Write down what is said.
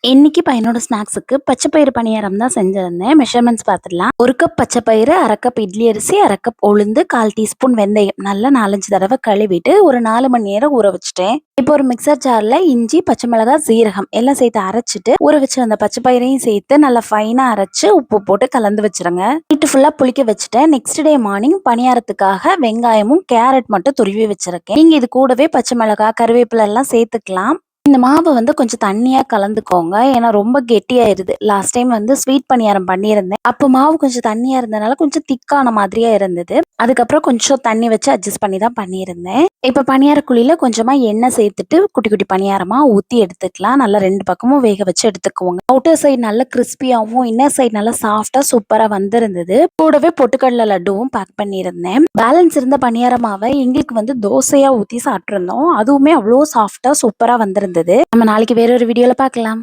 இன்னைக்கு பையனோட ஸ்நாக்ஸுக்கு பச்சை பயிறு பணியாரம் தான் செஞ்சிருந்தேன். மெஷர்மெண்ட்ஸ் பார்த்துடலாம். 1 கப் பச்சை பயிறு, 1/2 கப் இட்லி அரிசி, 1/2 கப் உளுந்து, 1/4 டீஸ்பூன் வெந்தயம் நல்லா 4, 5 தடவை கழுவிட்டு ஒரு 4 மணி நேரம் ஊற வச்சுட்டேன். இப்போ ஒரு மிக்சர் ஜார்ல இஞ்சி, பச்சை மிளகாய், சீரகம் எல்லாம் சேர்த்து அரைச்சிட்டு ஊற வச்சு அந்த பச்சை பயிரையும் சேர்த்து நல்லா ஃபைனா அரைச்சு உப்பு போட்டு கலந்து வச்சிருங்க. நைட்டு ஃபுல்லா புளிக்க வச்சுட்டேன். நெக்ஸ்ட் டே மார்னிங் பணியாரத்துக்காக வெங்காயமும் கேரட் மட்டும் துருவி வச்சிருக்கேன். நீங்க இது கூடவே பச்சை மிளகாய், கருவேப்பிலை எல்லாம் சேர்த்துக்கலாம். இந்த மாவு வந்து கொஞ்சம் தண்ணியா கலந்துக்கோங்க. ஏன்னா ரொம்ப கெட்டியாயிருது. லாஸ்ட் டைம் வந்து ஸ்வீட் பணியாரம் பண்ணியிருந்தேன். அப்போ மாவு கொஞ்சம் தண்ணியா இருந்தனால கொஞ்சம் திக்கான மாதிரியா இருந்தது. அதுக்கப்புறம் கொஞ்சம் தண்ணி வச்சு அட்ஜஸ்ட் பண்ணி தான் பண்ணியிருந்தேன். இப்போ பணியார குழியில கொஞ்சமா எண்ணெய் சேர்த்துட்டு குட்டி குட்டி பணியாரமா ஊத்தி எடுத்துக்கலாம். நல்லா 2 பக்கமும் வேக வச்சு எடுத்துக்குவோங்க. அவுட்டர் சைடு நல்லா கிறிஸ்பியாவும், இன்னர் சைடு நல்லா சாஃப்டா சூப்பரா வந்திருந்தது. கூடவே பொட்டுக்கடலை லட்டுவும் பேக் பண்ணியிருந்தேன். பேலன்ஸ் இருந்த பணியார மாவை எங்களுக்கு வந்து தோசையா ஊத்தி சாப்பிட்டிருந்தோம். அதுவுமே அவ்வளோ சாஃப்டா சூப்பரா வந்திருந்தது. நம்ம நாளைக்கு வேற ஒரு வீடியோல பார்க்கலாம்.